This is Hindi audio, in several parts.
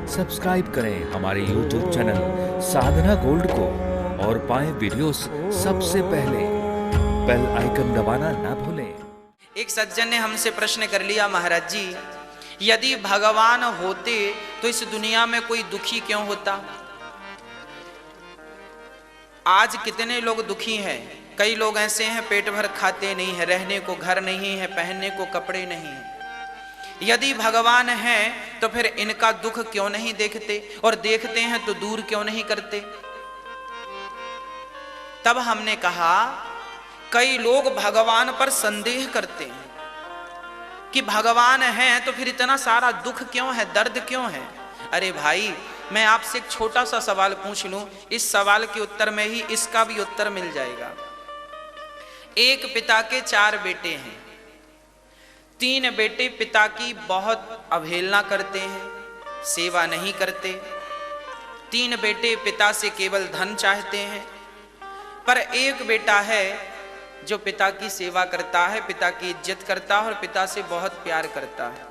सब्सक्राइब करें हमारे YouTube चैनल साधना गोल्ड को और पाएं वीडियोस सबसे पहले। बेल आइकन दबाना ना भूलें। एक सज्जन ने हमसे प्रश्न कर लिया, महाराज जी यदि भगवान होते तो इस दुनिया में कोई दुखी क्यों होता? आज कितने लोग दुखी हैं। कई लोग ऐसे हैं पेट भर खाते नहीं है, रहने को घर नहीं है, पहनने को कपड़े नहीं है। यदि भगवान है तो फिर इनका दुख क्यों नहीं देखते, और देखते हैं तो दूर क्यों नहीं करते? तब हमने कहा कई लोग भगवान पर संदेह करते हैं कि भगवान है तो फिर इतना सारा दुख क्यों है, दर्द क्यों है। अरे भाई, मैं आपसे एक छोटा सा सवाल पूछ लूं, इस सवाल के उत्तर में ही इसका भी उत्तर मिल जाएगा। एक पिता के 4 बेटे हैं। 3 बेटे पिता की बहुत अवहेलना करते हैं, सेवा नहीं करते। 3 बेटे पिता से केवल धन चाहते हैं, पर एक बेटा है जो पिता की सेवा करता है, पिता की इज्जत करता है और पिता से बहुत प्यार करता है।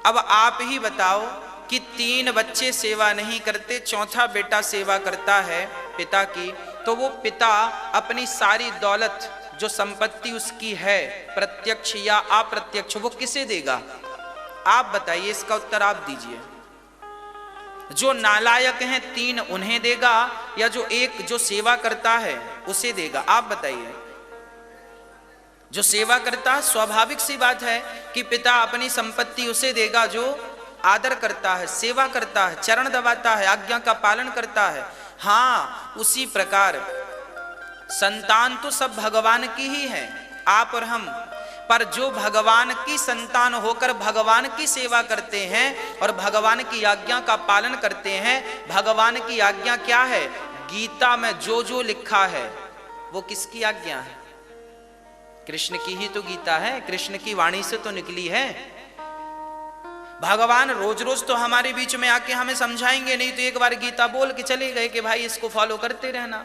अब आप ही बताओ कि 3 बच्चे सेवा नहीं करते, चौथा बेटा सेवा करता है पिता की, तो वो पिता अपनी सारी दौलत जो संपत्ति उसकी है, प्रत्यक्ष या अप्रत्यक्ष, वो किसे देगा? आप बताइए, इसका उत्तर आप दीजिए। जो नालायक हैं 3 उन्हें देगा, या जो एक जो सेवा करता है उसे देगा? आप बताइए। जो सेवा करता है, स्वाभाविक सी बात है कि पिता अपनी संपत्ति उसे देगा जो आदर करता है, सेवा करता है, चरण दबाता है, आज्ञा का पालन करता है। हाँ, उसी प्रकार संतान तो सब भगवान की ही है, आप और हम, पर जो भगवान की संतान होकर भगवान की सेवा करते हैं और भगवान की आज्ञा का पालन करते हैं। भगवान की आज्ञा क्या है? गीता में जो जो लिखा है वो किसकी आज्ञा है? कृष्ण की ही तो गीता है, कृष्ण की वाणी से तो निकली है। भगवान रोज रोज तो हमारे बीच में आके हमें समझाएंगे नहीं, तो एक बार गीता बोल के चले गए कि भाई इसको फॉलो करते रहना।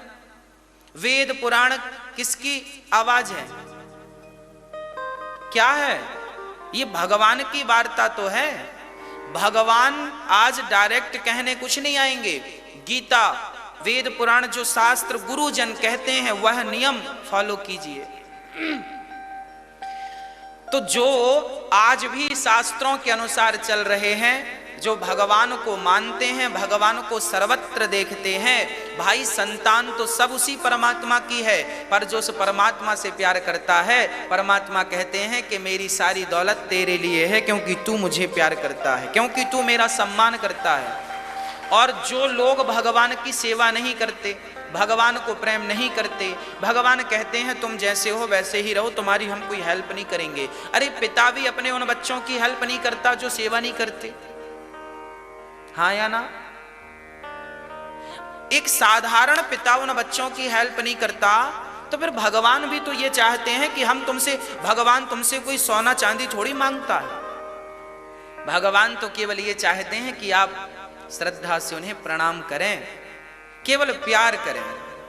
वेद पुराण किसकी आवाज है? क्या है ये? भगवान की वार्ता तो है। भगवान आज डायरेक्ट कहने कुछ नहीं आएंगे। गीता, वेद पुराण, जो शास्त्र गुरुजन कहते हैं वह नियम फॉलो कीजिए। तो जो आज भी शास्त्रों के अनुसार चल रहे हैं, जो भगवान को मानते हैं, भगवान को सर्वत्र देखते हैं, भाई संतान तो सब उसी परमात्मा की है, पर जो उस परमात्मा से प्यार करता है, परमात्मा कहते हैं कि मेरी सारी दौलत तेरे लिए है, क्योंकि तू मुझे प्यार करता है, क्योंकि तू मेरा सम्मान करता है। और जो लोग भगवान की सेवा नहीं करते, भगवान को प्रेम नहीं करते, भगवान कहते हैं तुम जैसे हो वैसे ही रहो, तुम्हारी हम कोई हेल्प नहीं करेंगे। अरे पिता भी अपने उन बच्चों की हेल्प नहीं करता जो सेवा नहीं करते, हाँ या ना? एक साधारण पिता उन बच्चों की हेल्प नहीं करता, तो फिर भगवान भी तो ये चाहते हैं कि हम तुमसे, भगवान तुमसे कोई सोना चांदी थोड़ी मांगता है। भगवान तो केवल ये चाहते हैं कि आप श्रद्धा से उन्हें प्रणाम करें, केवल प्यार करें,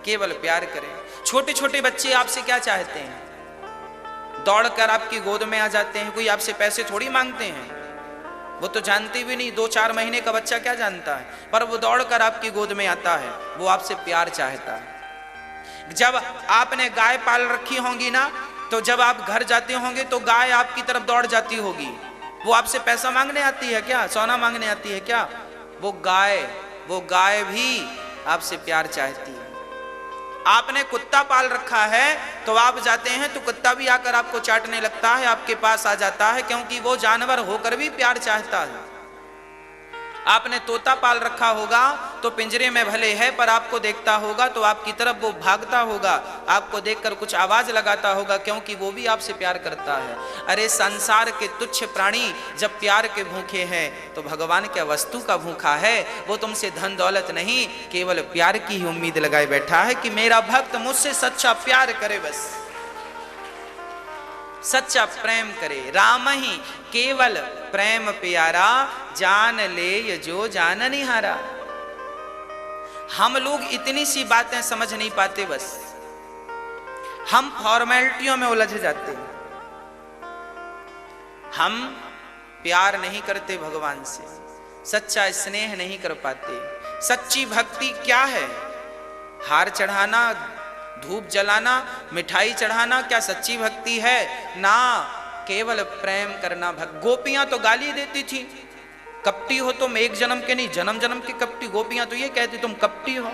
केवल प्यार करें। छोटे छोटे बच्चे आपसे क्या चाहते हैं? दौड़कर आपकी गोद में आ जाते हैं। कोई आपसे पैसे थोड़ी मांगते हैं, वो तो जानते भी नहीं। 2-4 महीने का बच्चा क्या जानता है, पर वो दौड़कर आपकी गोद में आता है, वो आपसे प्यार चाहता है। जब आपने गाय पाल रखी होंगी ना, तो जब आप घर जाते होंगे तो गाय आपकी तरफ दौड़ जाती होगी। वो आपसे पैसा मांगने आती है क्या? सोना मांगने आती है क्या? वो गाय भी आपसे प्यार चाहती है। आपने कुत्ता पाल रखा है, तो आप जाते हैं तो कुत्ता भी आकर आपको चाटने लगता है, आपके पास आ जाता है, क्योंकि वो जानवर होकर भी प्यार चाहता है। आपने तोता पाल रखा होगा तो पिंजरे में भले है, पर आपको देखता होगा तो आपकी तरफ वो भागता होगा, आपको देखकर कुछ आवाज लगाता होगा, क्योंकि वो भी आपसे प्यार करता है। अरे संसार के तुच्छ प्राणी जब प्यार के भूखे हैं, तो भगवान क्या वस्तु का भूखा है? वो तुमसे धन दौलत नहीं, केवल प्यार की ही उम्मीद लगाए बैठा है कि मेरा भक्त मुझसे सच्चा प्यार करे, बस सच्चा प्रेम करे। राम ही केवल प्रेम प्यारा, जान ले जो जान निहारा। हम लोग इतनी सी बातें समझ नहीं पाते, बस हम फॉर्मेलिटियों में उलझ जाते हैं। हम प्यार नहीं करते भगवान से, सच्चा स्नेह नहीं कर पाते। सच्ची भक्ति क्या है? हार चढ़ाना, धूप जलाना, मिठाई चढ़ाना क्या सच्ची भक्ति है? ना, केवल प्रेम करना। गोपियां तो गाली देती थी, कपटी हो तुम, एक जन्म के नहीं जन्म जन्म की कपटी। गोपियां तो ये कहती तुम कपटी हो,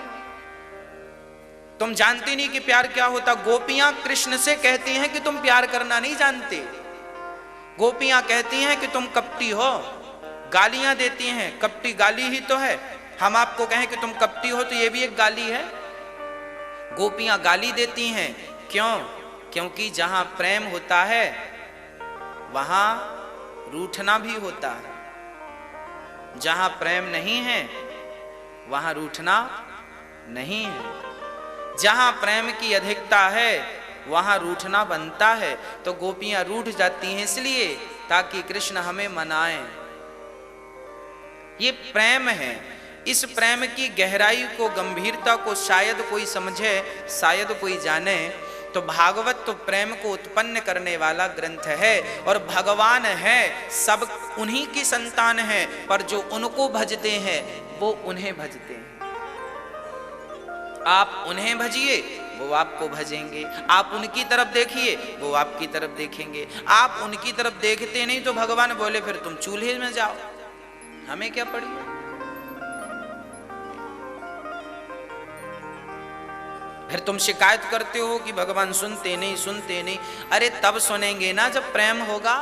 तुम जानती नहीं कि प्यार क्या होता। गोपियां कृष्ण से कहती हैं कि तुम प्यार करना नहीं जानते। गोपियां कहती हैं कि तुम कपटी हो, गालियां देती हैं। कपटी गाली ही तो है। हम आपको कहें कि तुम कपटी हो तो ये भी एक गाली है। गोपियां गाली देती हैं, क्यों? क्योंकि जहां प्रेम होता है वहां रूठना भी होता है। जहां प्रेम नहीं है वहां रूठना नहीं है। जहां प्रेम की अधिकता है वहां रूठना बनता है। तो गोपियां रूठ जाती हैं इसलिए ताकि कृष्ण हमें मनाएं। ये प्रेम है। इस प्रेम की गहराई को, गंभीरता को शायद कोई समझे, शायद कोई जाने। तो भागवत तो प्रेम को उत्पन्न करने वाला ग्रंथ है। और भगवान है, सब उन्हीं की संतान है, पर जो उनको भजते हैं वो उन्हें भजते हैं। आप उन्हें भजिए, वो आपको भजेंगे। आप उनकी तरफ देखिए, वो आपकी तरफ देखेंगे। आप उनकी तरफ देखते नहीं तो भगवान बोले फिर तुम चूल्हे में जाओ, हमें क्या पड़ी। फिर तुम शिकायत करते हो कि भगवान सुनते नहीं, सुनते नहीं। अरे तब सुनेंगे ना जब प्रेम होगा।